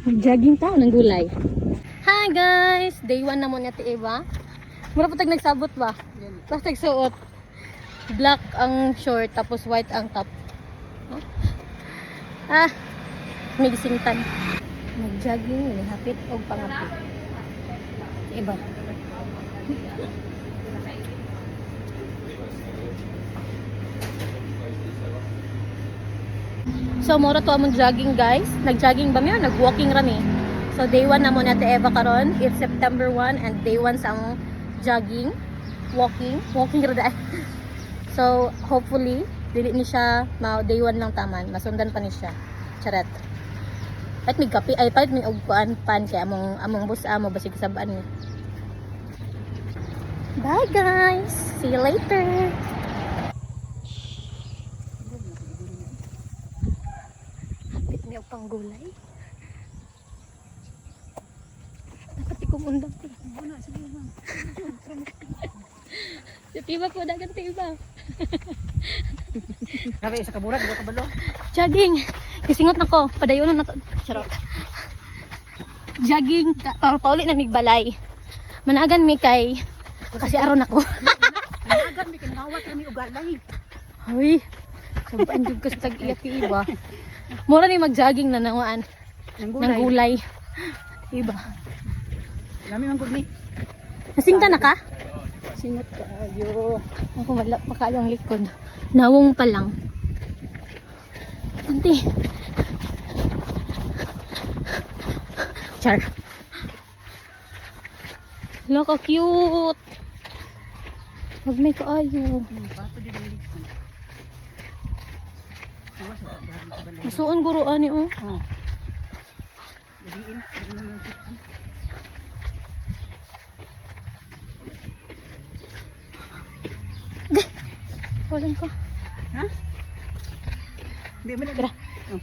Jogging tao ng gulay. Hi guys! Day 1 na mo niya ti Eva. Mura po tag nagsabot ba? Tapos tagsuot. Black ang short tapos white ang top. Huh? May gisingtan. Mag-jogging, hapit o pangapit. Eva. So mura to among jogging guys. Nag-jogging ba mi? Nag-walking rami. So day 1 na mo natin Eva karon. It's September 1 and day 1 sa ang jogging, walking ra. So hopefully dili ni siya day 1 lang taman. Masundan pa ni siya. Charet. At mig kape ay palit mig og kuan pan kay among bus amo basig sabaan ni. Bye guys. See you later. May panggulay. Dapat ikumundang ko. Tiba po, dagan tiba. Sabi sa kaburat, di ba kabalo? Jogging. Kisingot na ko. Padayonan na to. Charot. Jogging. Paulit na migbalay. Managan mi kay. Kasi aron ako. Managan mi kay nawat kami ugalay. Hoy. Sabaan yung kasi tag-iyak yung iba. Mura ni mag-jogging na nanguan. Ng gulay. Iba. Lami man gud ni. Nasingta na ka? Singot ka ayo. Ako wala pa kayong likod. Nawong pa lang. Ante. Char. Look, how cute. Wag may kaayo. Bato di dili. Masuon guro ani oh. Oh. Diin. Walang ko. Ha? Di man Tara. Oh.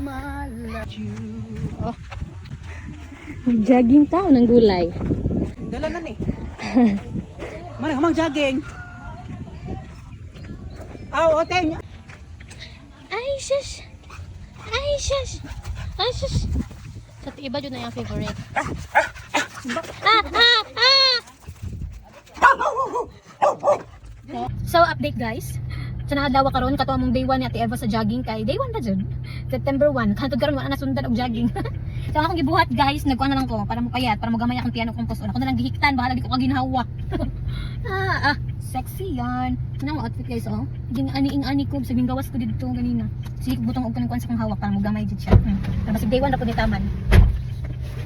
Malayu. Oh. Jogging tao ng gulay. Dala na ni. Mana mang jogging. Aw, oteng. Ay, shush. Ay, shush. Ay, shush. Sa iba yun na yung favorite. So, update guys. Sa nakadlawa karon kato among day 1 ni Ate Eva sa jogging kay day 1 pa jud. September 1. Kantod karon wala na sundan og jogging. So akong gibuhat guys, nagkuan na lang ko para mo payat, para mo gamay akong piano kung puso. Ako na lang gihiktan, bahala di ko kaginhawa. Sexy yan. Ano ang outfit guys oh? Ginaani-ani ko, sabing gawas ko dito ganina. Sige butong og kanang kuan sa kong hawak para mo gamay jud siya. Pero basig day 1 ra pud ni taman.